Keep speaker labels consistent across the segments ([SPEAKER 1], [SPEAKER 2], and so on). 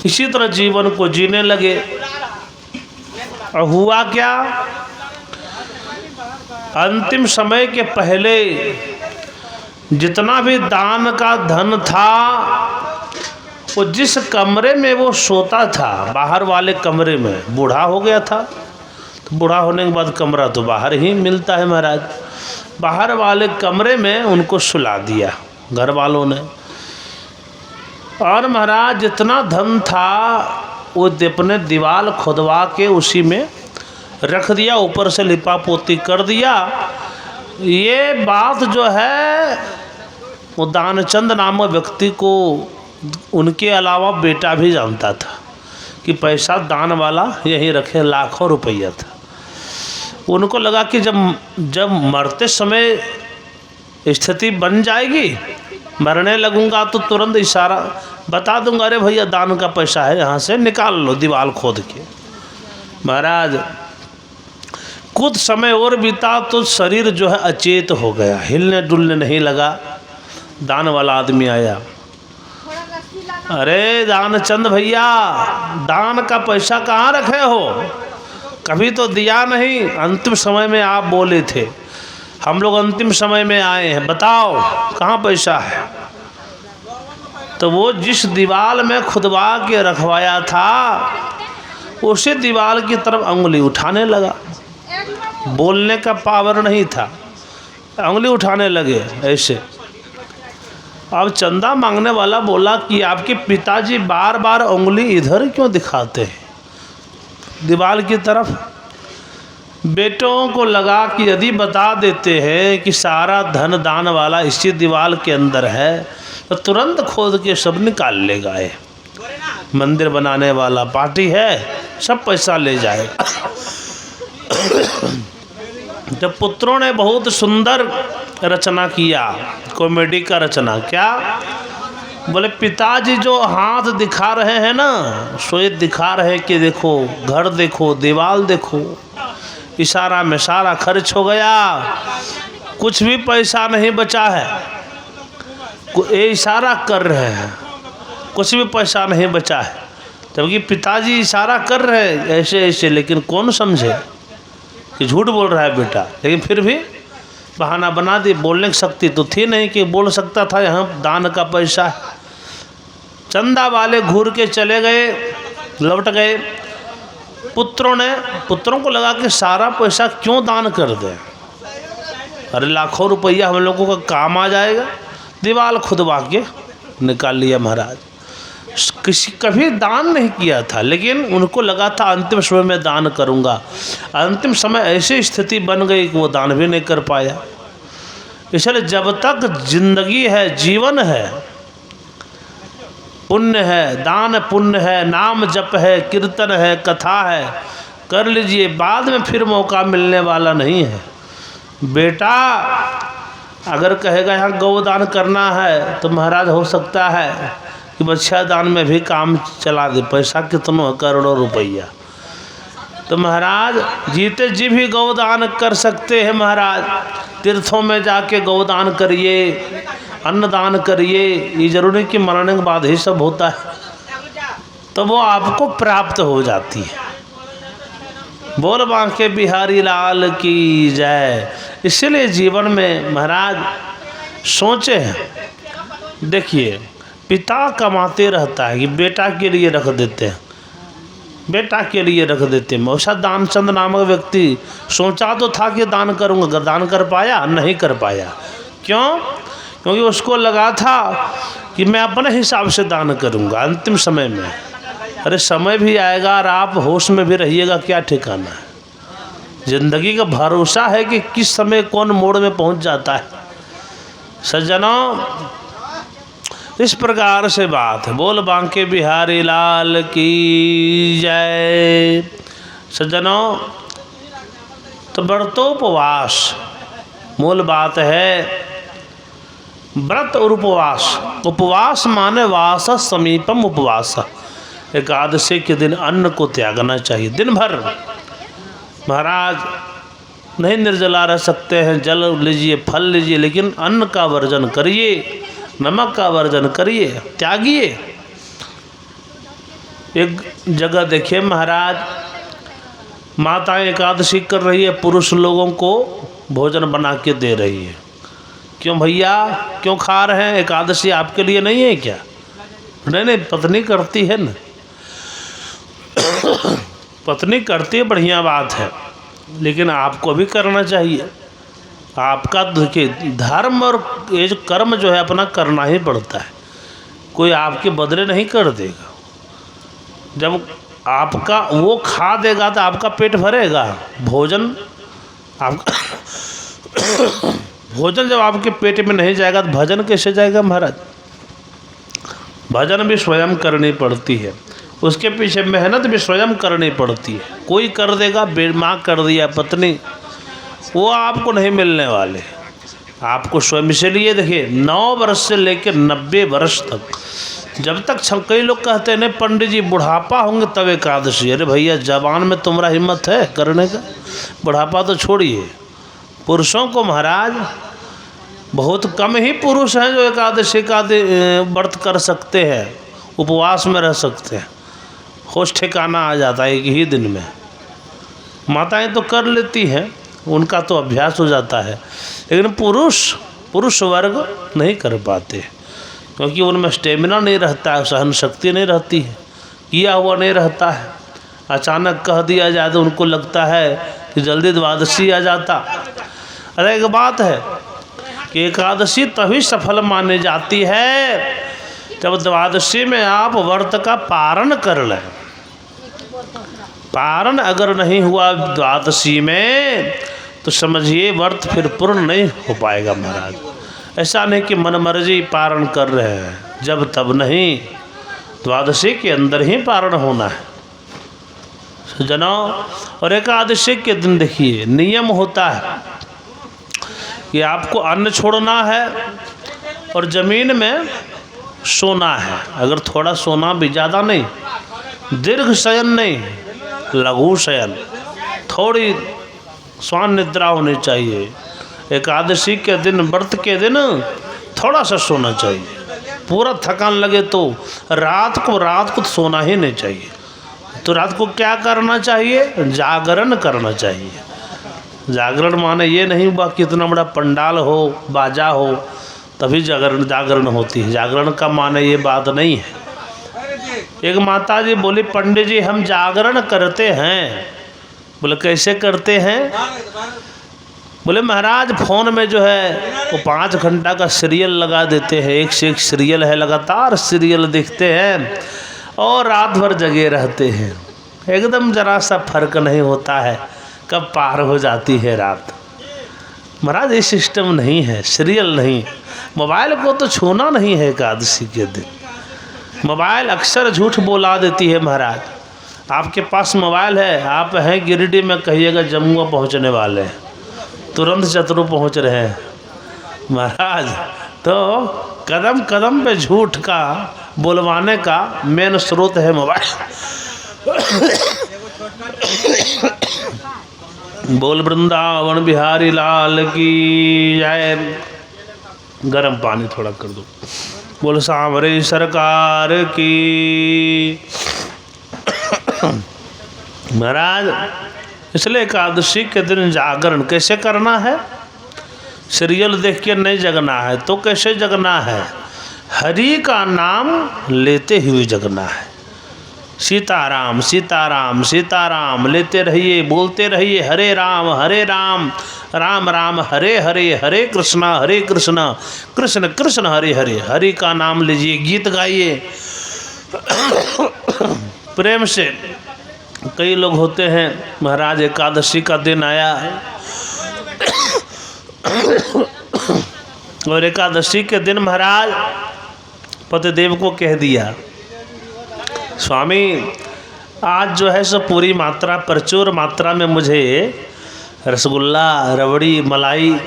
[SPEAKER 1] इसी तरह जीवन को जीने लगे। और हुआ क्या, अंतिम समय के पहले जितना भी दान का धन था वो जिस कमरे में वो सोता था, बाहर वाले कमरे में, बूढ़ा हो गया था तो बूढ़ा होने के बाद कमरा तो बाहर ही मिलता है महाराज, बाहर वाले कमरे में उनको सुला दिया घर वालों ने। और महाराज जितना धन था वो अपने दीवार खुदवा के उसी में रख दिया, ऊपर से लिपा पोती कर दिया। ये बात जो है वो दानचंद नामक व्यक्ति को उनके अलावा बेटा भी जानता था कि पैसा दान वाला यहीं रखे, लाखों रुपया था। उनको लगा कि जब मरते समय स्थिति बन जाएगी, मरने लगूंगा तो तुरंत इशारा बता दूंगा, अरे भैया दान का पैसा है, यहाँ से निकाल लो दीवार खोद के। महाराज कुछ समय और बीता तो शरीर जो है अचेत हो गया, हिलने डुलने नहीं लगा। दान वाला आदमी आया, अरे दानचंद भैया दान का पैसा कहाँ रखे हो, कभी तो दिया नहीं, अंतिम समय में आप बोले थे, हम लोग अंतिम समय में आए हैं, बताओ कहाँ पैसा है। तो वो जिस दीवार में खुदवा के रखवाया था उसी दीवार की तरफ उंगली उठाने लगा। बोलने का पावर नहीं था, उंगली उठाने लगे ऐसे। अब चंदा मांगने वाला बोला कि आपके पिताजी बार बार उंगली इधर क्यों दिखाते हैं दीवार की तरफ। बेटों को लगा कि यदि बता देते हैं कि सारा धन दान वाला इसी दीवार के अंदर है तो तुरंत खोद के सब निकाल ले गए। मंदिर बनाने वाला पार्टी है, सब पैसा ले जाएगा। जब पुत्रों ने बहुत सुंदर रचना किया, कॉमेडी का रचना, क्या बोले, पिताजी जो हाथ दिखा रहे हैं ना, श्वेत दिखा रहे कि देखो घर देखो दीवार देखो, इशारा में सारा खर्च हो गया, कुछ भी पैसा नहीं बचा है। ये इशारा कर रहे हैं, कुछ भी पैसा नहीं बचा है, जबकि पिताजी इशारा कर रहे हैं ऐसे ऐसे, लेकिन कौन समझे कि झूठ बोल रहा है बेटा। लेकिन फिर भी बहाना बना दी, बोलने की शक्ति तो थी नहीं कि बोल सकता था यहाँ दान का पैसा है। चंदा वाले घूर के चले गए, लौट गए। पुत्रों को लगा कि सारा पैसा क्यों दान कर दें, अरे लाखों रुपया हम लोगों का काम आ जाएगा। दीवार खुदवा के निकाल लिया महाराज। किसी कभी दान नहीं किया था, लेकिन उनको लगा था अंतिम समय में दान करूंगा। अंतिम समय ऐसी स्थिति बन गई कि वो दान भी नहीं कर पाया। इसलिए जब तक जिंदगी है, जीवन है, पुण्य है, दान पुण्य है, नाम जप है, कीर्तन है, कथा है, कर लीजिए, बाद में फिर मौका मिलने वाला नहीं है। बेटा अगर कहेगा यहाँ गौदान करना है तो महाराज हो सकता है कि बच्चा दान में भी काम चला दे, पैसा कितना करोड़ों रुपया। तो महाराज जीते जी भी गौदान कर सकते हैं महाराज। तीर्थों में जाके गौदान करिए, अन्नदान करिए, ये जरूरी कि मरने के बाद ही सब होता है, तो वो आपको प्राप्त हो जाती है। बोल बांके बिहारी लाल की जय। इसीलिए जीवन में महाराज सोचे हैं, देखिए पिता कमाते रहता है कि बेटा के लिए रख देते हैं, बेटा के लिए रख देते हैं। वैसा दानचंद नामक व्यक्ति सोचा तो था कि दान करूँगा, दान कर पाया नहीं कर पाया। क्यों? क्योंकि उसको लगा था कि मैं अपने हिसाब से दान करूँगा अंतिम समय में। अरे समय भी आएगा और आप होश में भी रहिएगा, क्या ठिकाना है। जिंदगी का भरोसा है कि किस समय कौन मोड़ में पहुंच जाता है। सज्जनों इस प्रकार से बात है। बोल बांके बिहारी लाल की जय। सज्जनों तो व्रतोपवास मूल बात है। व्रत और उपवास, उपवास माने वास समीपम उपवास। एकादशी के दिन अन्न को त्यागना चाहिए दिन भर। महाराज नहीं निर्जला रह सकते हैं, जल लीजिए, फल लीजिए, लेकिन अन्न का वर्जन करिए, नमक का वर्जन करिए, त्यागिए। एक जगह देखिए महाराज, माताएं एकादशी कर रही है, पुरुष लोगों को भोजन बना के दे रही है। क्यों भैया, क्यों खा रहे हैं? एकादशी आपके लिए नहीं है क्या? नहीं, पत्नी करती है ना, पत्नी करती है, बढ़िया बात है, लेकिन आपको भी करना चाहिए। आपका देखिए धर्म और ये जो कर्म जो है अपना करना ही पड़ता है, कोई आपके बदले नहीं कर देगा। जब आपका वो खा देगा तो आपका पेट भरेगा। भोजन आपका भोजन जब आपके पेट में नहीं जाएगा तो भजन कैसे जाएगा महाराज? भजन भी स्वयं करनी पड़ती है, उसके पीछे मेहनत भी स्वयं करनी पड़ती है। कोई कर देगा, माँ कर दिया पत्नी, वो आपको नहीं मिलने वाले। आपको स्वयं, इसीलिए देखिए 9 वर्ष से लेकर 90 वर्ष तक, जब तक कई लोग कहते हैं नहीं पंडित जी बुढ़ापा होंगे तब एकादशी। अरे भैया जवान में तुम्हारा हिम्मत है करने का? बुढ़ापा तो छोड़िए, पुरुषों को महाराज बहुत कम ही पुरुष हैं जो एकादशी का व्रत कर सकते हैं, उपवास में रह सकते हैं, होश ठिकाना आ जाता है एक ही दिन में। माताएं तो कर लेती हैं, उनका तो अभ्यास हो जाता है, लेकिन पुरुष वर्ग नहीं कर पाते, क्योंकि उनमें स्टेमिना नहीं रहता है, सहन शक्ति नहीं रहती है, किया हुआ नहीं रहता है। अचानक कह दिया जाए तो उनको लगता है कि जल्दी द्वादशी आ जाता। अरे एक बात है कि एकादशी तभी सफल मानी जाती है जब द्वादशी में आप व्रत का पारण कर लें। पारण अगर नहीं हुआ द्वादशी में तो समझिए व्रत फिर पूर्ण नहीं हो पाएगा महाराज। ऐसा नहीं कि मनमर्जी पारण कर रहे हैं, जब तब नहीं, द्वादशी के अंदर ही पारण होना है सज्जनों। और एकादशी के दिन देखिए नियम होता है कि आपको अन्न छोड़ना है और ज़मीन में सोना है। अगर थोड़ा सोना भी, ज़्यादा नहीं, दीर्घ शयन नहीं, लघु शयन, थोड़ी स्वान निद्रा होनी चाहिए। एकादशी के दिन, व्रत के दिन थोड़ा सा सोना चाहिए। पूरा थकान लगे तो रात को सोना ही नहीं चाहिए। तो रात को क्या करना चाहिए? जागरण करना चाहिए। जागरण माने ये नहीं हुआ कि इतना बड़ा पंडाल हो, बाजा हो तभी जागरण होती है। जागरण का माने ये बात नहीं है। एक माता जी बोली, पंडित जी हम जागरण करते हैं। बोले कैसे करते हैं? बोले महाराज फ़ोन में जो है वो 5 घंटा का सीरियल लगा देते हैं, एक से एक सीरियल है, लगातार सीरियल देखते हैं और रात भर जगे रहते हैं। एकदम जरा सा फर्क नहीं होता है कब पार हो जाती है रात। महाराज ये सिस्टम नहीं है, सीरियल नहीं। मोबाइल को तो छूना नहीं है एकादशी के दिन। मोबाइल अक्सर झूठ बोला देती है महाराज। आपके पास मोबाइल है, आप हैं गिरिडीह में, कहिएगा जम्मू पहुंचने वाले हैं, तुरंत चतुर पहुंच रहे हैं महाराज। तो कदम कदम पे झूठ का बोलवाने का मेन स्रोत है मोबाइल। बोल वृंदावन बिहारी लाल की जय। गरम पानी थोड़ा कर दो। बोल सांवरे सरकार की। महाराज इसलिए एकादशी के दिन जागरण कैसे करना है? सीरियल देख के नहीं जगना है, तो कैसे जगना है? हरि का नाम लेते हुए जगना है। सीताराम सीताराम सीताराम लेते रहिए, बोलते रहिए हरे राम राम राम हरे हरे, हरे कृष्णा कृष्ण कृष्ण हरे हरे। हरि का नाम लीजिए, गीत गाइए प्रेम से। कई लोग होते हैं महाराज एकादशी का दिन आया और एकादशी के दिन महाराज पतिदेव को कह दिया, स्वामी आज जो है सो पूरी मात्रा, प्रचुर मात्रा में मुझे रसगुल्ला, रबड़ी, मलाई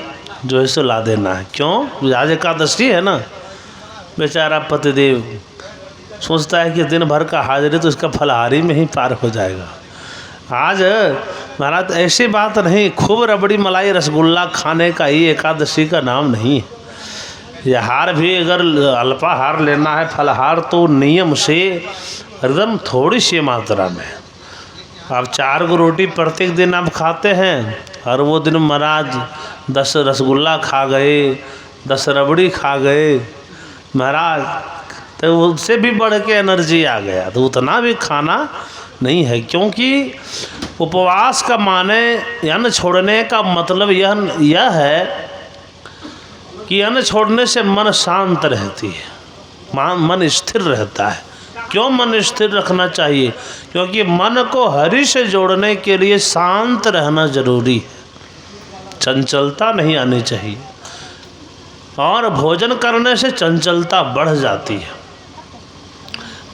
[SPEAKER 1] जो है सो ला देना है। क्यों? आज एकादशी है ना। बेचारा पतिदेव सोचता है कि दिन भर का हाजिरी तो इसका फलाहारी में ही पार हो जाएगा। आज महाराज ऐसी बात नहीं, खूब रबड़ी, मलाई, रसगुल्ला खाने का ही एकादशी का नाम नहीं है। ये हार भी अगर अल्पाहार लेना है, फलाहार, तो नियम से एकदम थोड़ी सी मात्रा में। आप 4 गो रोटी प्रत्येक दिन आप खाते हैं, और वो दिन महाराज 10 रसगुल्ला खा गए, 10 रबड़ी खा गए महाराज, तो उससे भी बढ़ के एनर्जी आ गया। तो उतना भी खाना नहीं है, क्योंकि उपवास का माने अन्न छोड़ने का मतलब यह है कि अन्न छोड़ने से मन शांत रहती है, मन स्थिर रहता है। क्यों मन स्थिर रखना चाहिए? क्योंकि मन को हरि से जोड़ने के लिए शांत रहना जरूरी है, चंचलता नहीं आनी चाहिए। और भोजन करने से चंचलता बढ़ जाती है।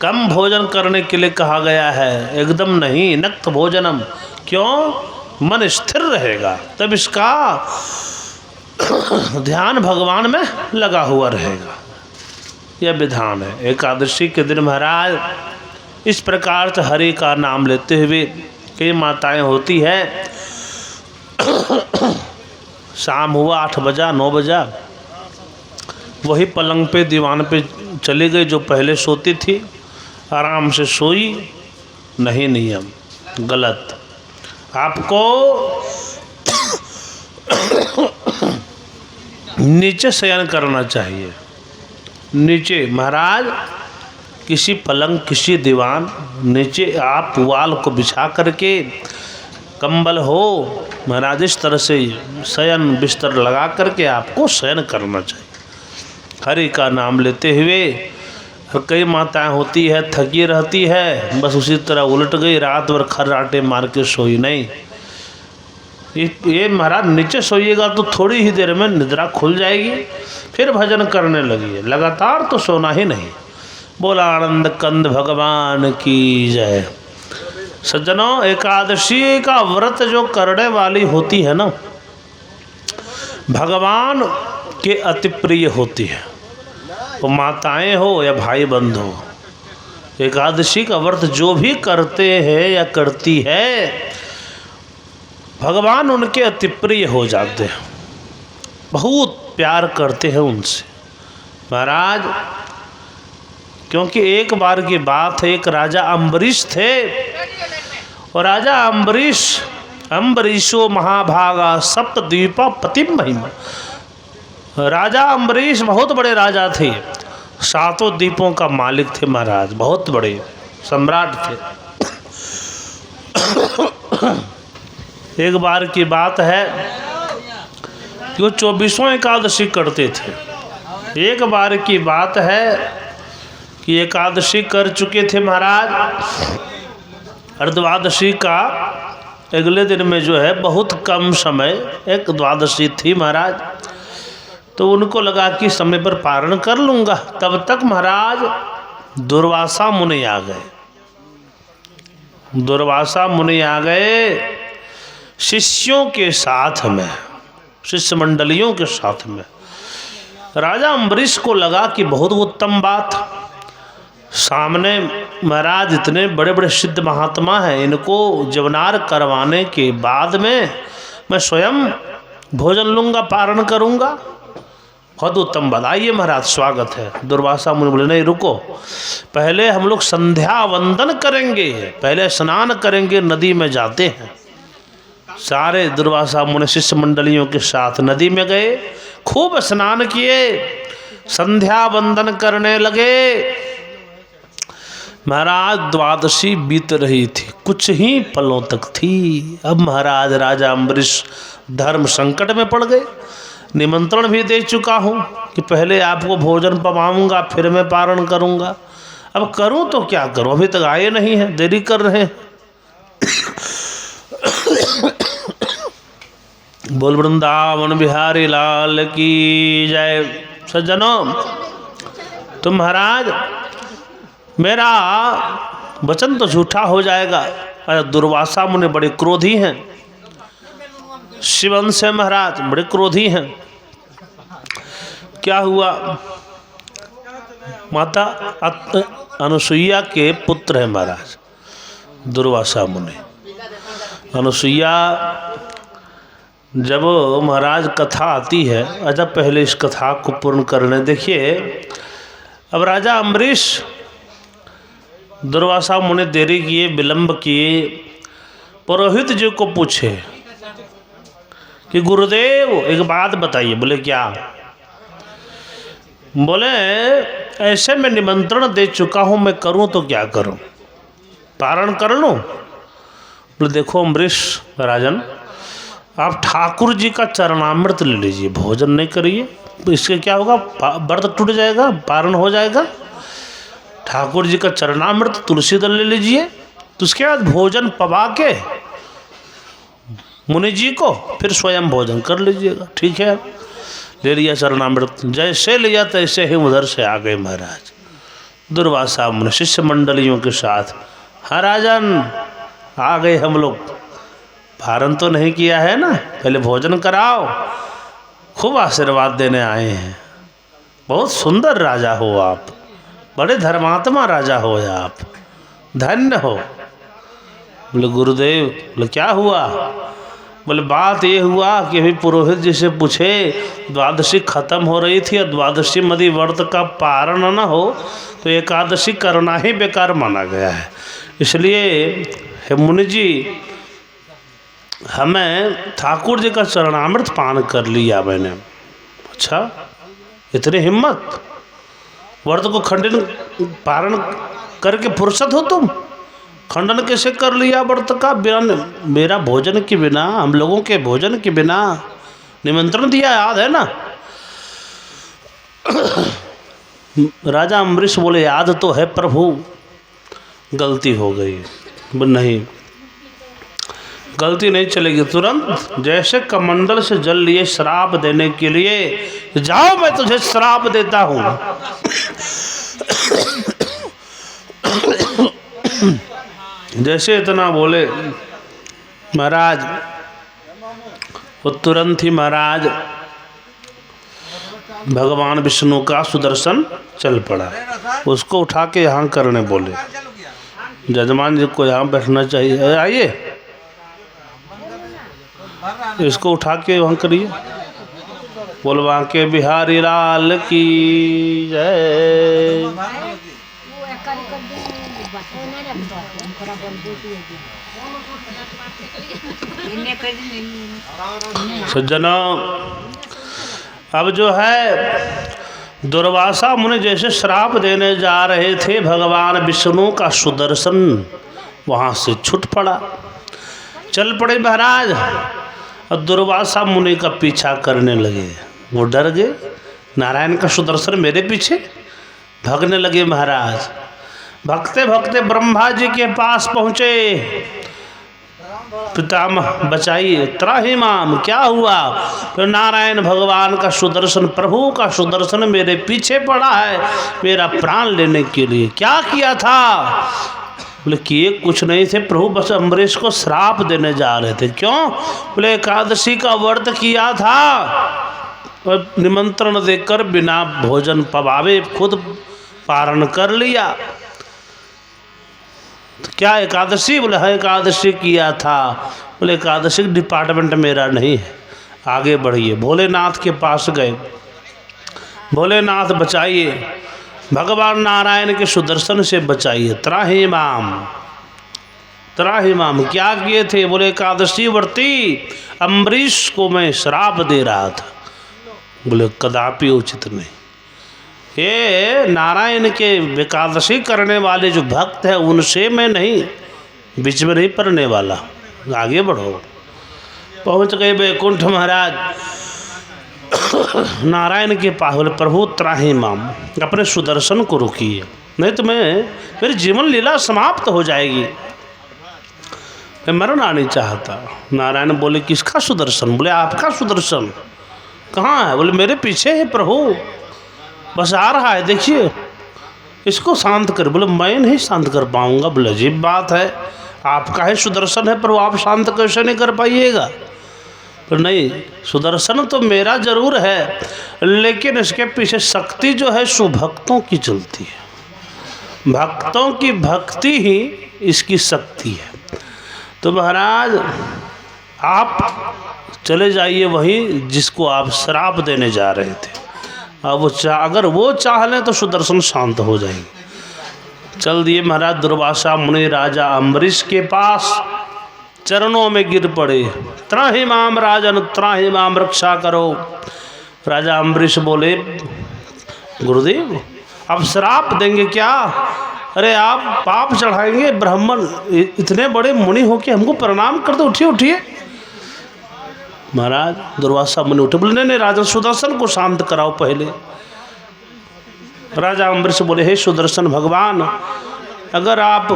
[SPEAKER 1] कम भोजन करने के लिए कहा गया है, एकदम नहीं, नक्त भोजनम। क्यों? मन स्थिर रहेगा, तब इसका ध्यान भगवान में लगा हुआ रहेगा। यह विधान है। एकादशी के दिन महाराज इस प्रकार से हरि का नाम लेते हुए कई माताएं होती है, शाम हुआ 8 बजा 9 बजा, वही पलंग पे दीवान पे चली गई जो पहले सोती थी, आराम से सोई। नहीं, नियम गलत। आपको नीचे शयन करना चाहिए। नीचे महाराज किसी पलंग, किसी दीवान, नीचे आप पुआल को बिछा करके, कंबल हो महाराज, इस तरह से शयन बिस्तर लगा करके आपको शयन करना चाहिए हरि का नाम लेते हुए। और कई माताएं होती है थकी रहती है, बस उसी तरह उलट गई, रात भर खर्राटे मार के सोई नहीं। ये महाराज नीचे सोइएगा तो थोड़ी ही देर में निद्रा खुल जाएगी, फिर भजन करने लगी, लगातार तो सोना ही नहीं। बोला आनंद कंद भगवान की जय। सज्जनों, एकादशी का व्रत जो करने वाली होती है ना, भगवान के अति प्रिय होती है। वो माताएं हो या भाई बंध हो, एकादशी का व्रत जो भी करते हैं या करती है, भगवान उनके अति प्रिय हो जाते हैं, बहुत प्यार करते हैं उनसे महाराज। क्योंकि एक बार की बात है, एक राजा अम्बरीश थे, और राजा अम्बरीशो महाभागा सप्तद्वीपा पतिम महिमा। राजा अम्बरीश बहुत बड़े राजा थे, 7 द्वीपों का मालिक थे महाराज, बहुत बड़े सम्राट थे। एक बार की बात है कि वो 24वां एकादशी करते थे। एक बार की बात है कि एकादशी कर चुके थे महाराज, और द्वादशी का अगले दिन में जो है बहुत कम समय, एक द्वादशी थी महाराज, तो उनको लगा कि समय पर पारण कर लूँगा। तब तक महाराज दुर्वासा मुनि आ गए। दुर्वासा मुनि आ गए शिष्यों के साथ में, शिष्य मंडलियों के साथ में। राजा अम्बरीश को लगा कि बहुत उत्तम बात, सामने महाराज इतने बड़े बड़े सिद्ध महात्मा हैं, इनको जवनार करवाने के बाद में मैं स्वयं भोजन लूँगा, पारण करूँगा, बहुत उत्तम बात। आइए महाराज स्वागत है। दुर्वासा मुनि बोले नहीं रुको, पहले हम लोग संध्या वंदन करेंगे, पहले स्नान करेंगे, नदी में जाते हैं। सारे दुर्वासा मुनि शिष्य मंडलियों के साथ नदी में गए, खूब स्नान किए, संध्या वंदन करने लगे। महाराज द्वादशी बीत रही थी, कुछ ही पलों तक थी। अब महाराज राजा अम्बरीश धर्म संकट में पड़ गए। निमंत्रण भी दे चुका हूँ कि पहले आपको भोजन पवाऊँगा, फिर मैं पारण करूँगा। अब करूँ तो क्या करूँ, अभी तक आए नहीं हैं, देरी कर रहे हैं। बोल वृंदावन बिहारी लाल की जय। सज्जनों, तो महाराज मेरा वचन तो झूठा हो जाएगा। दुर्वासा मुनि बड़े क्रोधी हैं, शिवंश है महाराज, बड़े क्रोधी हैं। क्या हुआ, माता अनुसुईया के पुत्र हैं महाराज दुर्वासा मुनि। अनुसुईया जब महाराज कथा आती है, अच्छा पहले इस कथा को पूर्ण करने देखिए। अब राजा अम्बरीश दुर्वासा मुनि देरी किए, विलंब किए, पुरोहित जी को पूछे कि गुरुदेव एक बात बताइए। बोले क्या? बोले ऐसे मैं निमंत्रण दे चुका हूँ, मैं करूँ तो क्या करूँ, पारण कर लूँ? बोले देखो अम्बरीश राजन, आप ठाकुर जी का चरणामृत ले लीजिए, भोजन नहीं करिए, इससे क्या होगा, व्रत टूट जाएगा, पारण हो जाएगा। ठाकुर जी का चरणामृत तुलसी दल ले लीजिए, तो उसके बाद भोजन पवा के मुनि जी को फिर स्वयं भोजन कर लीजिएगा। ठीक है, ले लिया चरणामृत, जैसे लिया तैसे ही उधर से आ गए महाराज दुर्वासा मुनि शिष्य मंडलियों के साथ। हाँ राजन आ गए हम लोग, पारण तो नहीं किया है ना, पहले भोजन कराओ, खूब आशीर्वाद देने आए हैं। बहुत सुंदर राजा हो आप, बड़े धर्मात्मा राजा हो आप, धन्य हो। बोले गुरुदेव, बोले क्या हुआ? बोले बात ये हुआ कि अभी पुरोहित जी से पूछे, द्वादशी खत्म हो रही थी और द्वादशी मदि व्रत का पारण न हो तो एकादशी करना ही बेकार माना गया है, इसलिए हे मुनि जी हमें ठाकुर जी का चरणामृत पान कर लिया मैंने। अच्छा इतनी हिम्मत, व्रत को खंडन पारण करके फुर्सत हो तुम, खंडन कैसे कर लिया व्रत का? बिना मेरा भोजन के बिना, हम लोगों के भोजन के बिना निमंत्रण दिया, याद है ना? राजा अम्बरीश बोले याद तो है प्रभु, गलती हो गई। नहीं गलती नहीं चलेगी, तुरंत जैसे कमंडल से जल लिए श्राप देने के लिए, जाओ मैं तुझे श्राप देता हूँ। जैसे इतना बोले महाराज, वो तुरंत ही महाराज भगवान विष्णु का सुदर्शन चल पड़ा, उसको उठा के यहाँ करने बोले। जजमान जी को यहाँ बैठना चाहिए, आइए इसको उठा के वहाँ करिए। बोलवा के बिहारी लाल की जय। सज्जनों अब जो है दुर्वासा मुनि जैसे श्राप देने जा रहे थे, भगवान विष्णु का सुदर्शन वहाँ से छूट पड़ा, चल पड़े महाराज और दुर्वासा मुनि का पीछा करने लगे। वो डर गए, नारायण का सुदर्शन मेरे पीछे, भागने लगे महाराज। भगते भगते ब्रह्मा जी के पास पहुँचे, पितामह बचाइए, त्राहिमाम क्या हुआ? तो नारायण भगवान का सुदर्शन, प्रभु का सुदर्शन मेरे पीछे पड़ा है मेरा प्राण लेने के लिए। क्या किया था? बोले किए कुछ नहीं थे प्रभु, बस अम्बरीश को श्राप देने जा रहे थे। क्यों? बोले एकादशी का व्रत किया था और निमंत्रण देकर बिना भोजन पवावे खुद पारण कर लिया। तो क्या एकादशी? बोले हाँ एकादशी किया था। बोले एकादशी डिपार्टमेंट मेरा नहीं है, आगे बढ़िए। भोलेनाथ के पास गए, भोलेनाथ बचाइए, भगवान नारायण के सुदर्शन से बचाइए, त्राहिमाम त्राहिमाम। क्या किए थे? बोले एकादशी व्रती अम्बरीश को मैं श्राप दे रहा था। बोले कदापि उचित नहीं, ये नारायण के एकादशी करने वाले जो भक्त हैं उनसे मैं नहीं, बीच में नहीं पड़ने वाला, आगे बढ़ो। पहुंच गए वैकुंठ महाराज नारायण के पास। बोले प्रभु त्राहिमाम, अपने सुदर्शन को रोकिए, नहीं तो मेरी जीवन लीला समाप्त हो जाएगी, मैं मरना नहीं चाहता। नारायण बोले किसका सुदर्शन? बोले आपका सुदर्शन। कहाँ है? बोले मेरे पीछे है प्रभु, बस आ रहा है, देखिए इसको शांत कर। बोले मैं नहीं शांत कर पाऊंगा। बोले अजीब बात है, आपका ही सुदर्शन है प्रभु, आप शांत कैसे नहीं कर पाइएगा? तो नहीं, सुदर्शन तो मेरा जरूर है, लेकिन इसके पीछे शक्ति जो है सुभक्तों की चलती है, भक्तों की भक्ति ही इसकी शक्ति है। तो महाराज आप चले जाइए वहीं जिसको आप श्राप देने जा रहे थे। अब अगर वो चाह लें तो सुदर्शन शांत हो जाएंगे। चल दिए महाराज दुर्वासा मुनि राजा अम्बरीश के पास, चरणों में गिर पड़े। त्राहि माम राजन, त्राहि माम, रक्षा करो। राजा अम्बरीश बोले गुरुदेव अब श्राप देंगे क्या? अरे आप पाप चढ़ाएंगे, ब्राह्मण इतने बड़े मुनि हो के हमको प्रणाम कर दो, उठिए उठिए। महाराज दुर्वासा मुनि उठे, बोले नहीं राजा सुदर्शन को शांत कराओ पहले। राजा अम्बरीश बोले हे सुदर्शन भगवान, अगर आप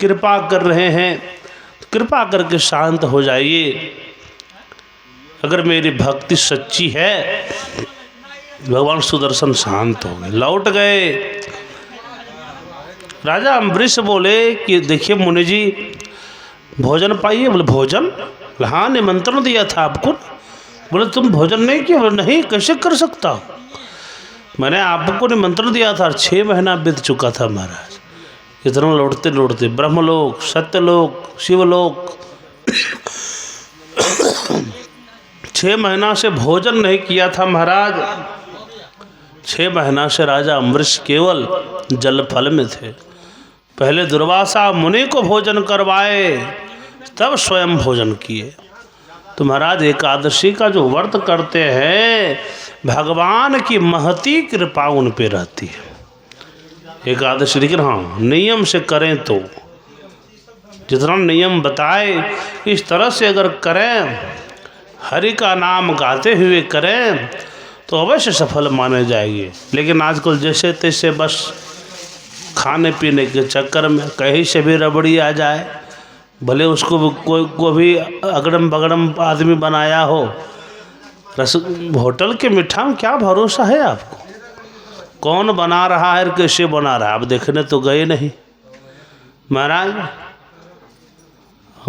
[SPEAKER 1] कृपा कर रहे हैं तो कृपा करके शांत हो जाइए। अगर मेरी भक्ति सच्ची है। भगवान सुदर्शन शांत हो गए, लौट गए। राजा अम्बरीश बोले कि देखिए मुनि जी भोजन पाइए। बोले भोजन? हाँ निमंत्रण दिया था आपको। बोले तुम भोजन नहीं किया? बोले नहीं, कैसे कर सकता हूँ, मैंने आपको निमंत्रण दिया था। 6 महीना बीत चुका था महाराज, इतना लौटते लौटते ब्रह्मलोक, सत्यलोक, शिवलोक 6 महीना से भोजन नहीं किया था महाराज। 6 महीना से राजा अम्बरीश केवल जल फल में थे। पहले दुर्वासा मुनि को भोजन करवाए, तब स्वयं भोजन किए। तो महाराज एकादशी का जो व्रत करते हैं, भगवान की महती कृपा उन पे रहती है। एकादशी, लेकिन हाँ नियम से करें तो, जितना नियम बताए इस तरह से अगर करें, हरि का नाम गाते हुए करें तो अवश्य सफल माने जाएंगे। लेकिन आजकल जैसे तैसे बस खाने पीने के चक्कर में कहीं से भी रबड़ी आ जाए, भले उसको कोई भी अगड़म बगड़म आदमी बनाया हो। होटल के मीठा में क्या भरोसा है आपको, कौन बना रहा है, कैसे बना रहा है, आप देखने तो गए नहीं। महाराज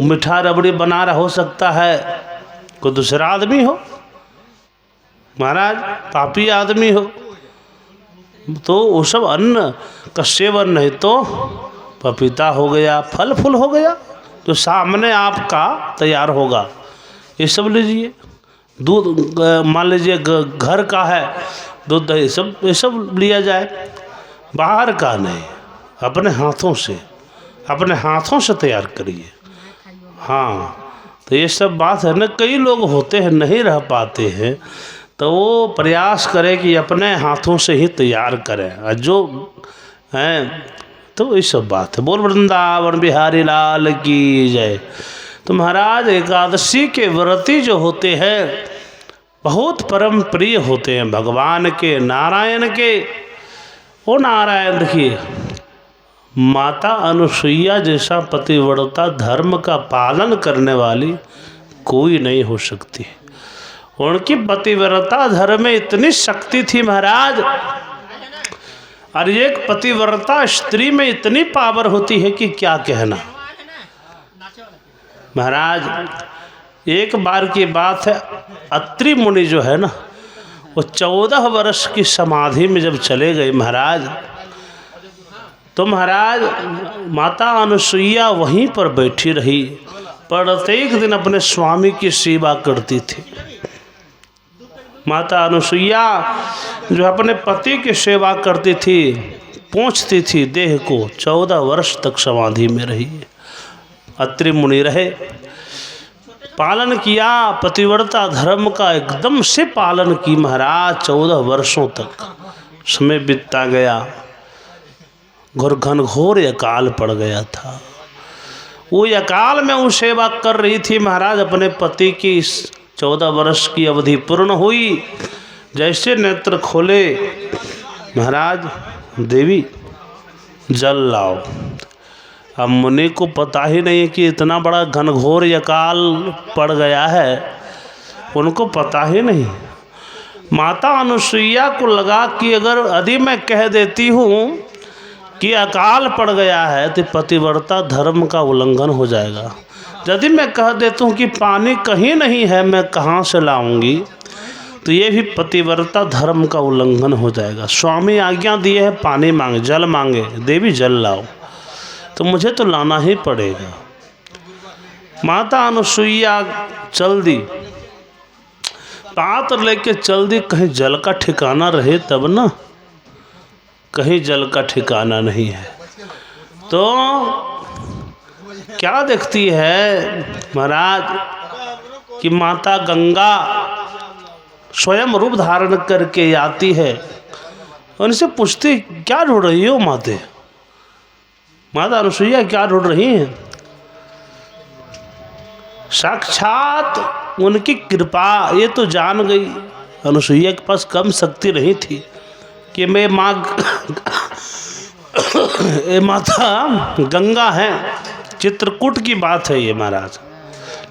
[SPEAKER 1] मीठा रबड़ी बना रहा, हो सकता है कोई दूसरा आदमी हो, महाराज पापी आदमी हो, तो वो सब अन्न का सेवन नहीं तो पपीता हो गया, फल फूल हो गया जो सामने आपका तैयार होगा, ये सब लीजिए। दूध मान लीजिए घर का है, दूध दही सब ये सब लिया जाए, बाहर का नहीं, अपने हाथों से तैयार करिए। हाँ तो ये सब बात है ना, कई लोग होते हैं नहीं रह पाते हैं, तो वो प्रयास करें कि अपने हाथों से ही तैयार करें, और जो हैं तो ये सब बात है। बोल वृंदावन बिहारी लाल की जय। तो महाराज एकादशी के व्रती जो होते हैं बहुत परम प्रिय होते हैं भगवान के, नारायण के। वो नारायण देखिए, माता अनुसुईया जैसा पतिव्रता धर्म का पालन करने वाली कोई नहीं हो सकती। उनकी पतिव्रता धर्म में इतनी शक्ति थी महाराज, और एक पतिव्रता स्त्री में इतनी पावर होती है कि क्या कहना। महाराज एक बार की बात है, अत्रि मुनि जो है ना, वो 14 वर्ष की समाधि में जब चले गए महाराज, तो महाराज माता अनुसुईया वहीं पर बैठी रही, प्रत्येक दिन अपने स्वामी की सेवा करती थी। माता अनुसुईया जो अपने पति की सेवा करती थी, पोंछती थी देह को, 14 वर्ष तक समाधि में रही। अत्रि मुनि रहे, पालन किया, पतिव्रता धर्म का एकदम से पालन की महाराज। 14 वर्षों तक समय बीतता गया, घनघोर अकाल पड़ गया था। वो अकाल में वो सेवा कर रही थी महाराज अपने पति की। 14 वर्ष की अवधि पूर्ण हुई, जैसे नेत्र खोले महाराज, देवी जल लाओ। अब मुनि को पता ही नहीं कि इतना बड़ा घनघोर अकाल पड़ गया है, उनको पता ही नहीं। माता अनुसुईया को लगा कि अगर यदि मैं कह देती हूँ कि अकाल पड़ गया है तो पतिव्रता धर्म का उल्लंघन हो जाएगा। यदि मैं कह देता हूँ कि पानी कहीं नहीं है, मैं कहाँ से लाऊंगी, तो ये भी पतिव्रता धर्म का उल्लंघन हो जाएगा। स्वामी आज्ञा दिए है पानी मांगे, जल मांगे, देवी जल लाओ, तो मुझे तो लाना ही पड़ेगा। माता अनुसुईया चल दी, पात्र लेके चल दी, कहीं जल का ठिकाना रहे तब ना, कहीं जल का ठिकाना नहीं है। तो क्या देखती है महाराज कि माता गंगा स्वयं रूप धारण करके आती है। उनसे पूछती क्या ढूंढ रही हो माते, माता अनुसुईया क्या ढूंढ रही हैं? साक्षात उनकी कृपा ये तो जान गई। अनुसुईया के पास कम शक्ति नहीं थी कि मैं माँ ये माता गंगा है। चित्रकूट की बात है ये महाराज,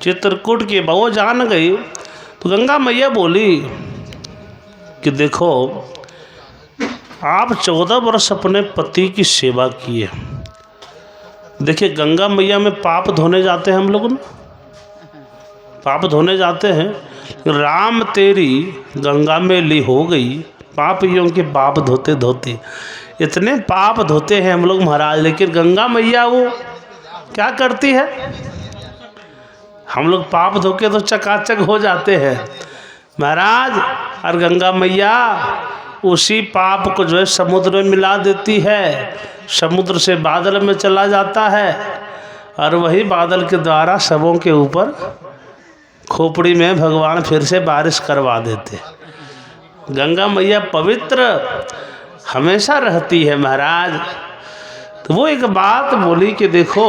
[SPEAKER 1] चित्रकूट की वो जान गई। तो गंगा मैया बोली कि देखो आप 14 वर्ष अपने पति की सेवा किए। देखिए गंगा मैया में पाप धोने जाते हैं हम लोग ना, पाप धोने जाते हैं। राम तेरी गंगा में ली हो गई, पाप यों के पाप धोते धोते। इतने पाप धोते हैं हम लोग महाराज, लेकिन गंगा मैया वो क्या करती है, हम लोग पाप धोके तो चकाचक हो जाते हैं महाराज, और गंगा मैया उसी पाप को जो है समुद्र में मिला देती है। समुद्र से बादल में चला जाता है और वही बादल के द्वारा सबों के ऊपर खोपड़ी में भगवान फिर से बारिश करवा देते। गंगा मैया पवित्र हमेशा रहती है महाराज। तो वो एक बात बोली कि देखो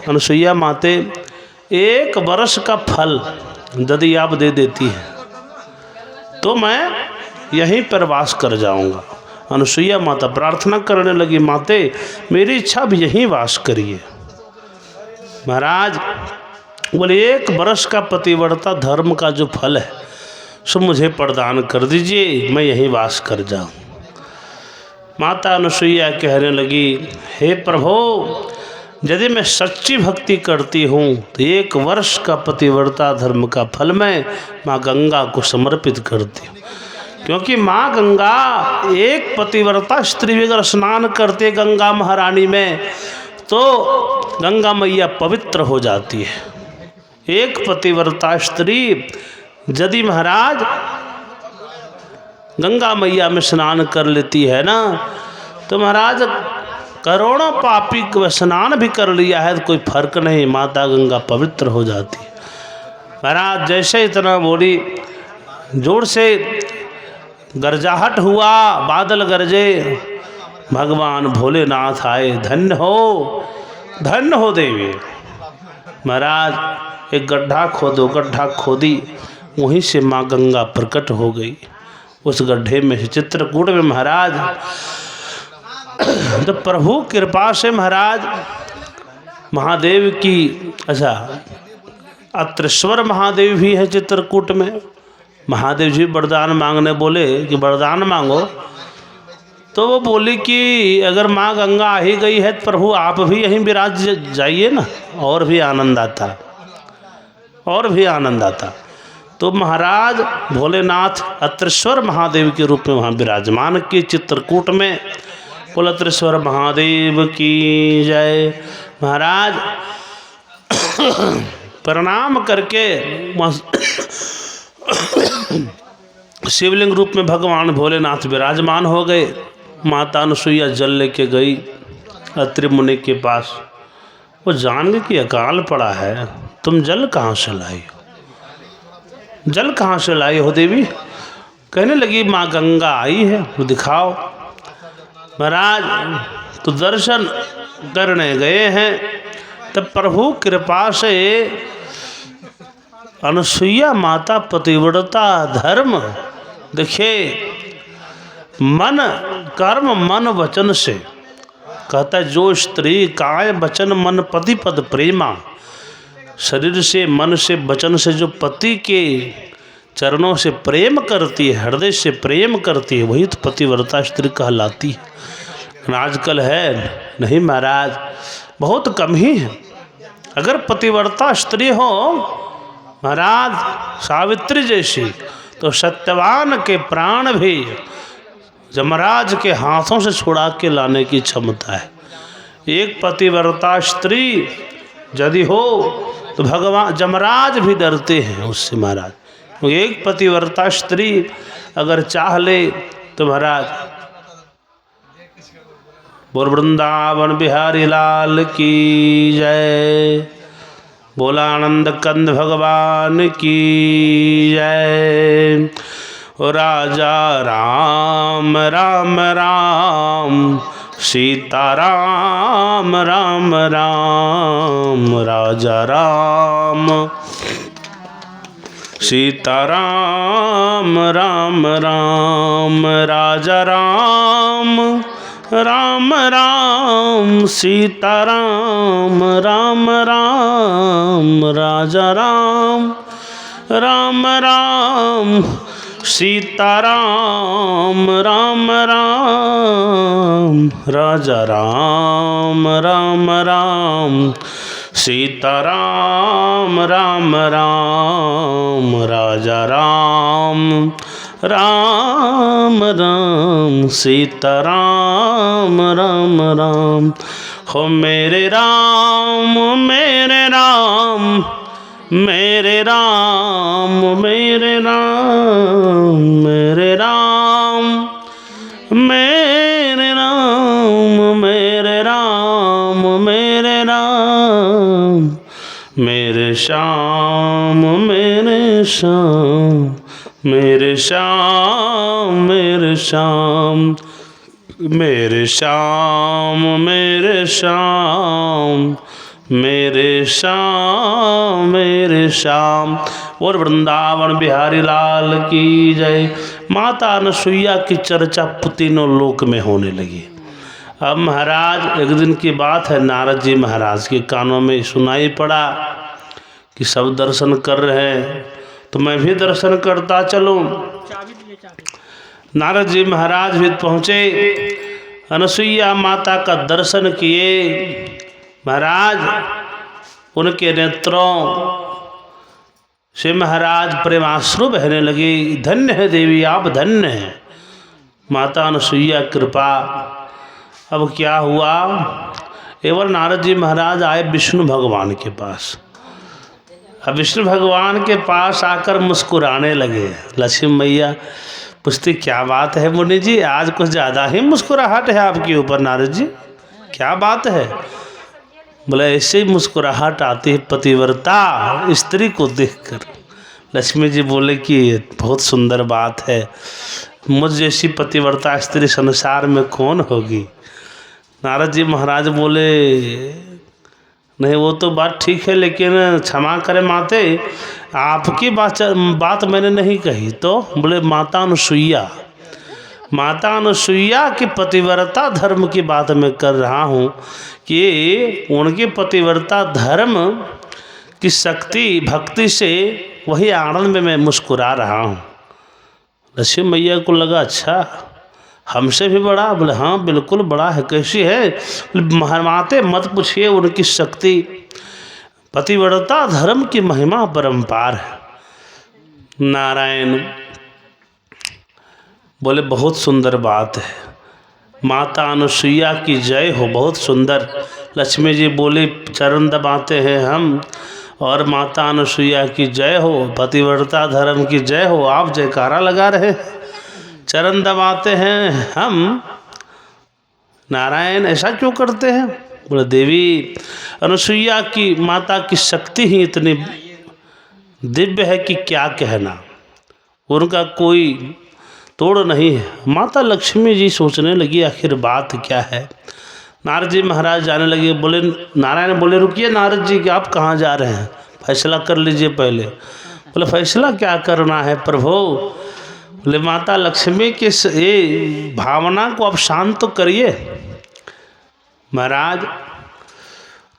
[SPEAKER 1] अनुसुईया माते, 1 वर्ष का फल यदि आप दे देती है तो मैं यहीं पर वास कर जाऊंगा। अनुसुईया माता प्रार्थना करने लगी, माते मेरी इच्छा भी यहीं वास करिए। महाराज बोले 1 वर्ष का पतिव्रता धर्म का जो फल है सो मुझे प्रदान कर दीजिए, मैं यहीं वास कर जाऊं। माता अनुसुईया कहने लगी, हे प्रभु यदि मैं सच्ची भक्ति करती हूँ तो 1 वर्ष का पतिव्रता धर्म का फल मैं माँ गंगा को समर्पित करती हूँ। क्योंकि माँ गंगा एक पतिव्रता स्त्री भी अगर स्नान करते गंगा महारानी में तो गंगा मैया पवित्र हो जाती है। एक पतिव्रता स्त्री यदि महाराज गंगा मैया में स्नान कर लेती है ना तो महाराज करोड़ों पापी को स्नान भी कर लिया है तो कोई फर्क नहीं, माता गंगा पवित्र हो जाती है। महाराज जैसे इतना बोली, जोर से गरजाहट हुआ, बादल गरजे, भगवान भोलेनाथ आए। धन्य हो देवी। महाराज एक गड्ढा खोदो, गड्ढा खोदी, वहीं से माँ गंगा प्रकट हो गई। उस गड्ढे में से चित्रकूट में महाराज तो प्रभु कृपा से महाराज महादेव की, अच्छा अत्रेश्वर महादेव भी है चित्रकूट में। महादेव जी वरदान मांगने बोले कि वरदान मांगो, तो वो बोली कि अगर माँ गंगा आ ही गई है तो प्रभु आप भी यहीं विराज जाइए ना, और भी आनंद आता, और भी आनंद आता। तो महाराज भोलेनाथ अत्रेश्वर महादेव के रूप में वहाँ विराजमान किए चित्रकूट में। बोल अत्रेश्वर महादेव की जय। महाराज प्रणाम करके शिवलिंग रूप में भगवान भोलेनाथ विराजमान हो गए। माता अनुसुईया जल लेके गई अत्रि मुनि के पास। वो जान गए कि अकाल पड़ा है, तुम जल कहाँ से लाई हो, जल कहाँ से लाई हो देवी? कहने लगी माँ गंगा आई है, वो दिखाओ। महाराज तो दर्शन करने गए हैं, तब प्रभु कृपा से अनुसुईया माता पतिव्रता धर्म देखिए, मन कर्म मन वचन से कहता है, जो स्त्री काय वचन मन पति पद प्रेमा, शरीर से मन से वचन से जो पति के चरणों से प्रेम करती है, हृदय से प्रेम करती है, वही तो पतिव्रता स्त्री कहलाती है। आजकल है नहीं महाराज, बहुत कम ही है। अगर पतिव्रता स्त्री हो महाराज सावित्री जैसी, तो सत्यवान के प्राण भी यमराज के हाथों से छुड़ा के लाने की क्षमता है। एक पतिव्रता स्त्री यदि हो तो भगवान यमराज भी डरते हैं उससे महाराज। एक पतिव्रता स्त्री अगर चाह ले तो महाराज बोल वृंदावन बिहारी लाल की जय, बोला आनंद कंद भगवान की जय। राजा राम राम राम सीता राम राम राम, राजा राम सीता राम राम राम, राजा राम राम राम सीता राम राम राम, राजा राम राम राम सीता राम राम राम, राजा राम राम राम सीता राम राम राम, राजा राम राम राम सीता राम राम राम। हो मेरे राम मेरे राम मेरे राम मेरे राम, मेरे राम मेरे राम मेरे राम मेरे राम, मेरे श्याम मेरे श्याम मेरे श्याम मेरे श्याम, मेरे श्याम मेरे श्याम मेरे श्याम मेरे श्याम। और वृंदावन बिहारी लाल की जय। माता अनसुईया की चर्चा तीनों लोक में होने लगी। अब महाराज एक दिन की बात है, नारद जी महाराज के कानों में सुनाई पड़ा कि सब दर्शन कर रहे हैं तो मैं भी दर्शन करता चलूं। नारद जी महाराज भी पहुँचे, अनसुईया माता का दर्शन किए। महाराज उनके नेत्रों से महाराज प्रेमाश्रु बहने लगे। धन्य है देवी, आप धन्य हैं, माता अनसुईया कृपा। अब क्या हुआ, एवं नारद जी महाराज आए विष्णु भगवान के पास। अब विष्णु भगवान के पास आकर मुस्कुराने लगे। लक्ष्मी मैया पूछती क्या बात है मुनि जी, आज कुछ ज़्यादा ही मुस्कुराहट है आपके ऊपर। नारद जी क्या बात है? बोले ऐसे ही मुस्कुराहट आती है पतिव्रता स्त्री को देखकर। लक्ष्मी जी बोले कि बहुत सुंदर बात है, मुझ जैसी पतिव्रता स्त्री संसार में कौन होगी। नारद जी महाराज बोले नहीं वो तो बात ठीक है, लेकिन क्षमा करें माते, आपकी बात मैंने नहीं कही। तो बोले माता अनसुईया, माता अनसुईया की पतिव्रता धर्म की बात मैं कर रहा हूँ कि उनके पतिव्रता धर्म की शक्ति भक्ति से वही आनंद में मैं मुस्कुरा रहा हूँ। लक्ष्मी मैया को लगा अच्छा हमसे भी बड़ा? बोले हाँ बिल्कुल बड़ा है। कैसी है? माते मत पूछिए, उनकी शक्ति पतिव्रता धर्म की महिमा परम्पार है। नारायण बोले बहुत सुंदर बात है, माता अनसुईया की जय हो, बहुत सुंदर। लक्ष्मी जी बोली चरण दबाते हैं हम, और माता अनसुईया की जय हो, पतिव्रता धर्म की जय हो। आप जयकारा लगा रहे, चरण दबाते हैं हम। नारायण ऐसा क्यों करते हैं? बोले देवी अनसुईया की माता की शक्ति ही इतनी दिव्य है कि क्या कहना, उनका कोई तोड़ नहीं है। माता लक्ष्मी जी सोचने लगी आखिर बात क्या है। नारद जी महाराज जाने लगे। बोले नारायण बोले रुकिए नारद जी कि आप कहाँ जा रहे हैं, फैसला कर लीजिए पहले। बोले फैसला क्या करना है प्रभु? बोले माता लक्ष्मी के ये भावना को आप शांत तो करिए महाराज।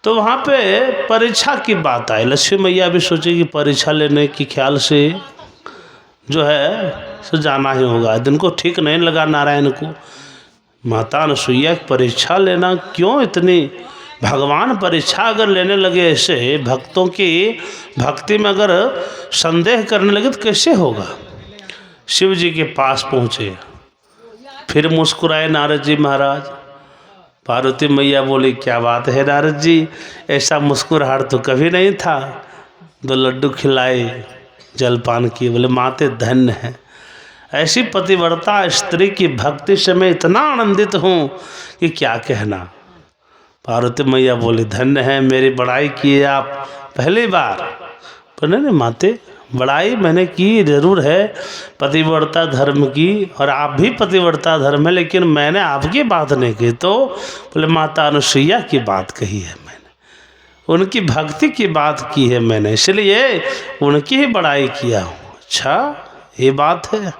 [SPEAKER 1] तो वहाँ पे परीक्षा की बात आई। लक्ष्मी मैया भी सोची कि परीक्षा लेने के ख्याल से जो है सो जाना ही होगा। दिन को ठीक नहीं लगा नारायण को, माता अनसुईया की परीक्षा लेना क्यों इतनी? भगवान परीक्षा अगर लेने लगे ऐसे भक्तों की भक्ति में अगर संदेह करने लगे तो कैसे होगा। शिव जी के पास पहुँचे, फिर मुस्कुराए नारद जी महाराज। पार्वती मैया बोली क्या बात है नारद जी, ऐसा मुस्कुराहट तो कभी नहीं था। दो लड्डू खिलाए, जलपान किए। बोले माते धन्य है, ऐसी पतिव्रता स्त्री की भक्ति से मैं इतना आनंदित हूँ कि क्या कहना। पार्वती मैया बोली धन्य है, मेरी बड़ाई किए आप पहली बार। पर नहीं माते, बड़ाई मैंने की जरूर है पतिव्रता धर्म की, और आप भी पतिव्रता धर्म है, लेकिन मैंने आपकी बात नहीं की। तो बोले माता अनुसुईया की बात कही है मैंने, उनकी भक्ति की बात की है मैंने, इसलिए उनकी ही बड़ाई किया हूँ। अच्छा ये बात है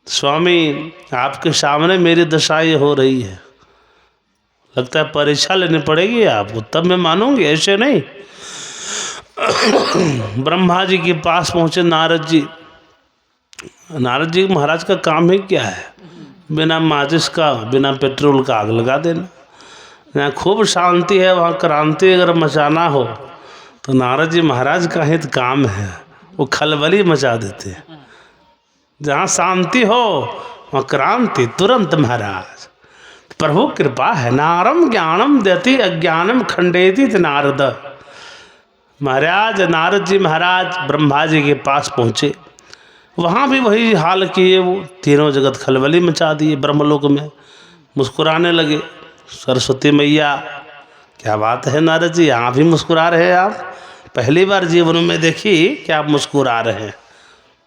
[SPEAKER 1] स्वामी, आपके सामने मेरी दशा ये हो रही है, लगता है परीक्षा लेनी पड़ेगी आपको, तब मैं मानूंगी, ऐसे नहीं। ब्रह्मा जी के पास पहुँचे नारद जी। नारद जी महाराज का काम ही क्या है, बिना माचिस का, बिना पेट्रोल का आग लगा देना। यहाँ खूब शांति है, वहाँ क्रांति अगर मचाना हो तो नारद जी महाराज का ही तो काम है, वो खलबली मचा देते हैं। जहाँ शांति हो वहाँ क्रांति तुरंत महाराज। प्रभु कृपा है, नारम ज्ञानम देती अज्ञानम खंडेती नारद। महाराज नारद जी महाराज ब्रह्मा जी के पास पहुँचे, वहाँ भी वही हाल किए, वो तीनों जगत खलबली मचा दिए। ब्रह्मलोक में मुस्कुराने लगे। सरस्वती मैया, क्या बात है नारद जी, यहाँ भी मुस्कुरा रहे हैं आप, पहली बार जीवन में देखी कि आप मुस्कुरा रहे हैं।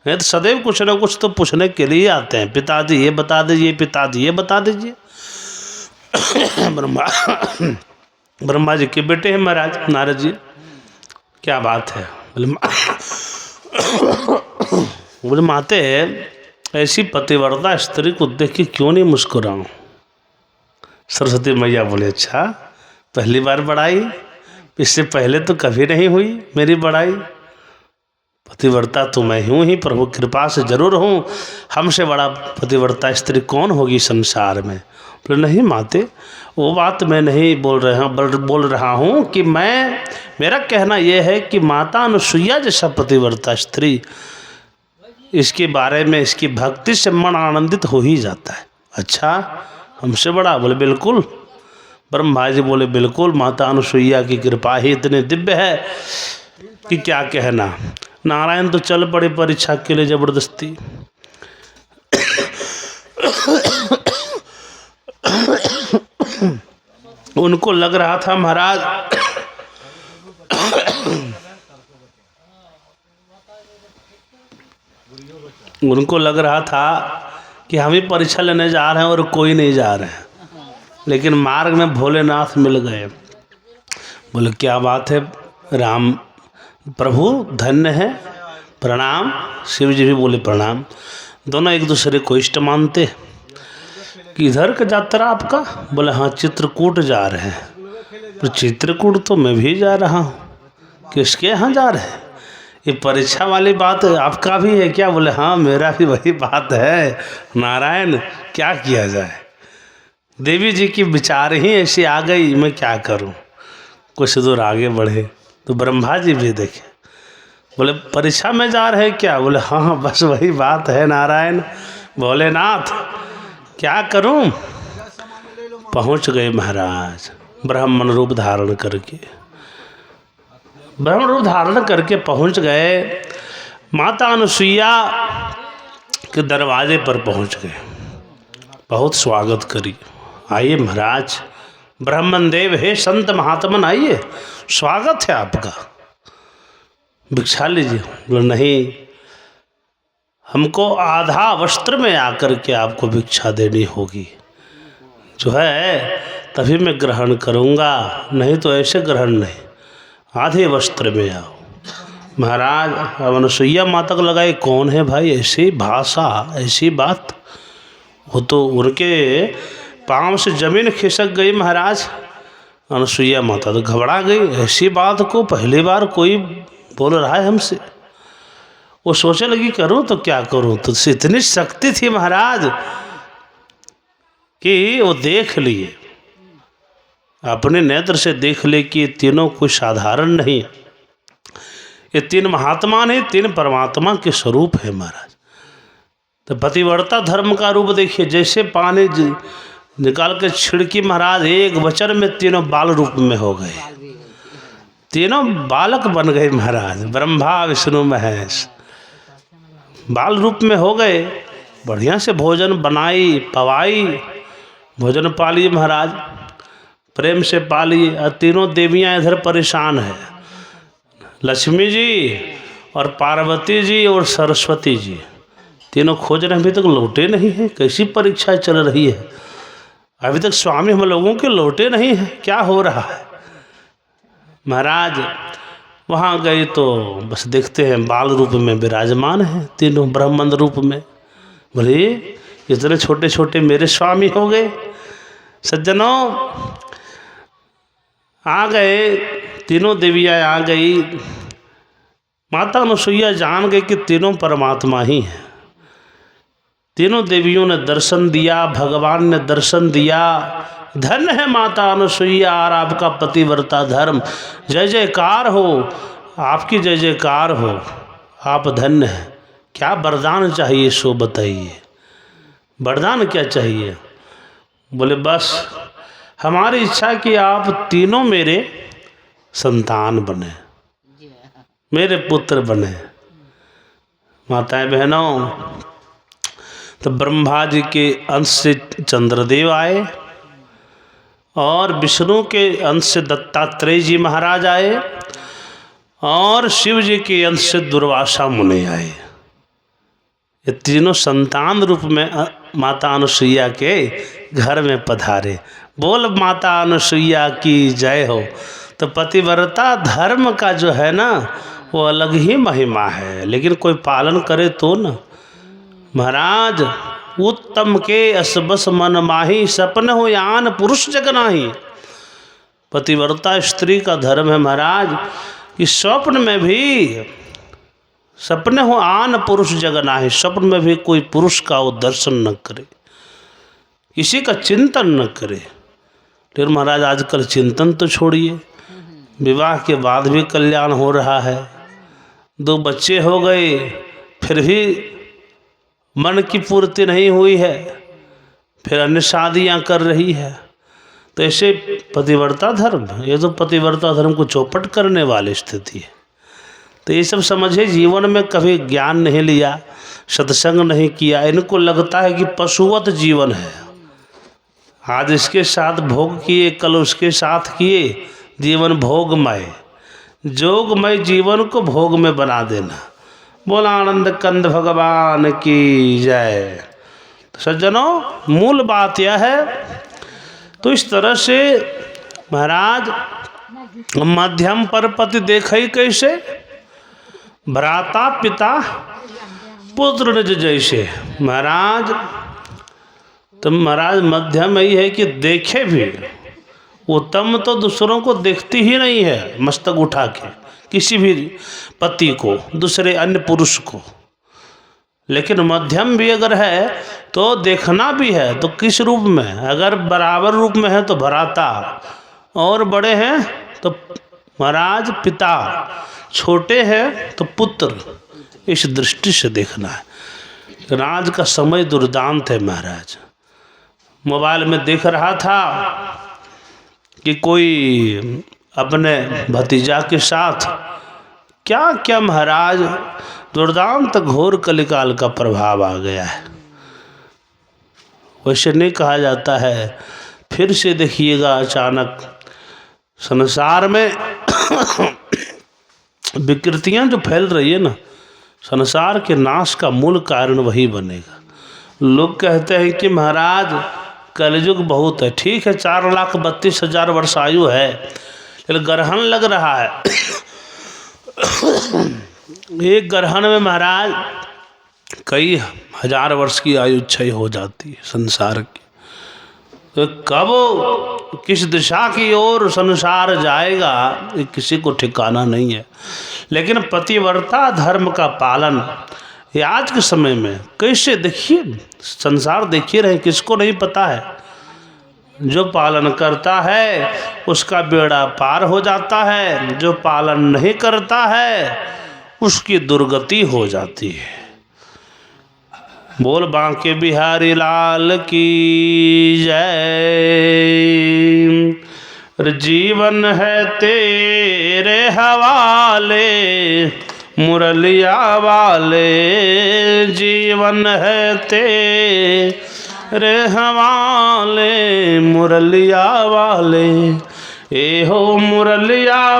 [SPEAKER 1] ये तो सदैव कुछ ना कुछ तो पूछने के लिए आते हैं, पिताजी ये बता दीजिए, पिताजी ये बता दीजिए। ब्रह्मा जी के बेटे हैं महाराज नारद जी, क्या बात है। बोले माते ऐसी पतिव्रता स्त्री को देख के क्यों नहीं मुस्कुराऊं। सरस्वती मैया बोले अच्छा पहली बार बड़ाई, इससे पहले तो कभी नहीं हुई मेरी बड़ाई। पतिव्रता तो मैं हूँ ही, प्रभु कृपा से जरूर हूँ, हमसे बड़ा पतिव्रता स्त्री कौन होगी संसार में। बोले नहीं माते, वो बात मैं नहीं बोल रहा हूँ कि मेरा कहना यह है कि माता अनुसुईया जैसा पतिव्रता स्त्री, इसके बारे में, इसकी भक्ति से मन आनंदित हो ही जाता है। अच्छा हमसे बड़ा? बोले बिल्कुल। ब्रह्मा जी बोले बिल्कुल, माता अनुसुईया की कृपा ही इतनी दिव्य है कि क्या कहना। नारायण तो चल पड़े परीक्षा के लिए जबरदस्ती। उनको लग रहा था महाराज उनको लग रहा था कि हम ही परीक्षा लेने जा रहे हैं और कोई नहीं जा रहे हैं, लेकिन मार्ग में भोलेनाथ मिल गए। बोले क्या बात है राम प्रभु, धन्य है, प्रणाम। शिव जी भी बोले प्रणाम। दोनों एक दूसरे को इष्ट मानते। कि इधर का यात्रा आपका? बोले हाँ चित्रकूट जा रहे हैं। तो चित्रकूट तो मैं भी जा रहा हूँ, किसके यहाँ जा रहे हैं? ये परीक्षा वाली बात आपका भी है क्या? बोले हाँ मेरा भी वही बात है नारायण, क्या किया जाए, देवी जी की विचार ही ऐसी आ गई, मैं क्या करूं। कुछ दूर आगे बढ़े तो ब्रह्मा जी भी देखे। बोले परीक्षा में जा रहे क्या? बोले हाँ बस वही बात है नारायण भोलेनाथ, क्या करूं। पहुंच गए महाराज ब्राह्मण रूप धारण करके, ब्राह्मण रूप धारण करके पहुंच गए। माता अनुसुईया के दरवाजे पर पहुंच गए, बहुत स्वागत करी। आइए महाराज, ब्राह्मण देव है, संत महात्मन आइए, स्वागत है आपका, भिक्षा लीजिए। बोले नहीं, हमको आधा वस्त्र में आकर के आपको भिक्षा देनी होगी, जो है तभी मैं ग्रहण करूँगा, नहीं तो ऐसे ग्रहण नहीं, आधे वस्त्र में आओ। महाराज अब अनुसुईया माता को लगाए, कौन है भाई, ऐसी भाषा, ऐसी बात। वो तो उनके पाँव से जमीन खिसक गई महाराज। अनुसुईया माता तो घबरा गई, ऐसी बात को पहली बार कोई बोल रहा है हमसे। वो सोचने लगी करूं तो क्या करूं, तो इतनी शक्ति थी महाराज कि वो देख लिए, अपने नेत्र से देख ले कि तीनों कोई साधारण नहीं, ये तीन महात्मा नहीं, तीन परमात्मा के स्वरूप है महाराज। तो पतिव्रता धर्म का रूप देखिए, जैसे पानी निकाल के छिड़की महाराज, एक वचन में तीनों बाल रूप में हो गए। तीनों बालक बन गए महाराज, ब्रह्मा विष्णु महेश बाल रूप में हो गए। बढ़िया से भोजन बनाई पवाई, भोजन पाली महाराज, प्रेम से पाली। और तीनों देवियाँ इधर परेशान है, लक्ष्मी जी और पार्वती जी और सरस्वती जी, तीनों खोज रहे हैं, अभी तक लौटे नहीं हैं। कैसी परीक्षा चल रही है, अभी तक स्वामी हम लोगों के लौटे नहीं हैं, क्या हो रहा है। महाराज वहाँ गए तो बस देखते हैं बाल रूप में विराजमान हैं तीनों, ब्राह्मण रूप में। बोले इतने छोटे छोटे मेरे स्वामी हो गए। सज्जनों आ गए, तीनों देवियाँ आ गई। माता अनुसुईया जान गई कि तीनों परमात्मा ही हैं। तीनों देवियों ने दर्शन दिया, भगवान ने दर्शन दिया। धन्य है माता अनुसुईया और आपका पतिव्रता धर्म, जय जयकार हो आपकी, जय जयकार हो, आप धन्य हैं। क्या वरदान चाहिए सो बताइए, वरदान क्या चाहिए। बोले बस हमारी इच्छा कि आप तीनों मेरे संतान बने, मेरे पुत्र बने। माताएं बहनों, तो ब्रह्मा जी के अंश से चंद्रदेव आए और विष्णु के अंश से दत्तात्रेय जी महाराज आए और शिव जी के अंश से दुर्वासा मुनि आए। ये तीनों संतान रूप में माता अनुसुईया के घर में पधारे। बोल माता अनुसुईया की जय हो। तो पतिव्रता धर्म का जो है ना वो अलग ही महिमा है, लेकिन कोई पालन करे तो ना। महाराज उत्तम के असबस मन माही, सपन हो यान पुरुष जग नाही। पतिव्रता स्त्री का धर्म है महाराज कि स्वप्न में भी, सपने हो आन पुरुष जग नाही, स्वप्न में भी कोई पुरुष का वो दर्शन न करे, किसी का चिंतन न करे। लेकिन महाराज आजकल चिंतन तो छोड़िए, विवाह के बाद भी कल्याण हो रहा है, 2 बच्चे हो गए फिर भी मन की पूर्ति नहीं हुई है, फिर अन्य शादियां कर रही है। तो ऐसे पतिव्रता धर्म, ये तो पतिव्रता धर्म को चौपट करने वाली स्थिति है। तो ये सब समझे, जीवन में कभी ज्ञान नहीं लिया, सत्संग नहीं किया, इनको लगता है कि पशुवत जीवन है। आज इसके साथ भोग किए, कल उसके साथ किए, जीवन भोगमय, जोगमय जीवन को भोग में बना देना। बोला आनंद कंद भगवान की जय। तो सज्जनों मूल बात यह है। तो इस तरह से महाराज मध्यम पर पति देखे कैसे, भ्राता पिता पुत्र निज जैसे। महाराज तो महाराज मध्यम यही है कि देखे भी, उत्तम तो दूसरों को देखती ही नहीं है मस्तक उठा के, किसी भी पति को, दूसरे अन्य पुरुष को। लेकिन मध्यम भी अगर है तो देखना भी है, तो किस रूप में, अगर बराबर रूप में है तो भ्राता, और बड़े हैं तो महाराज पिता, छोटे हैं तो पुत्र। इस दृष्टि से देखना है। आज का समय दुर्दांत है महाराज। मोबाइल में देख रहा था कि कोई अपने भतीजा के साथ क्या क्या महाराज दुर्दांत घोर कलिकाल का प्रभाव आ गया है। वैसे नहीं कहा जाता है, फिर से देखिएगा अचानक संसार में विकृतियां जो फैल रही है ना, संसार के नाश का मूल कारण वही बनेगा। लोग कहते हैं कि महाराज कलयुग बहुत है, ठीक है 4,32,000 वर्ष आयु है, लेकिन ग्रहण लग रहा है। एक ग्रहण में महाराज कई हजार वर्ष की आयु क्षय हो जाती है संसार की। तो कब किस दिशा की ओर संसार जाएगा ये किसी को ठिकाना नहीं है। लेकिन पतिव्रता धर्म का पालन ये आज के समय में कैसे, देखिए संसार देखिए रहे, किसको नहीं पता है। जो पालन करता है उसका बेड़ा पार हो जाता है, जो पालन नहीं करता है उसकी दुर्गति हो जाती है। बोल बांके बिहारी लाल की जय। जीवन है तेरे हवाले मुरलिया वाले, जीवन है तेरे हवाले मुरलिया वाले, ए हो मुरलिया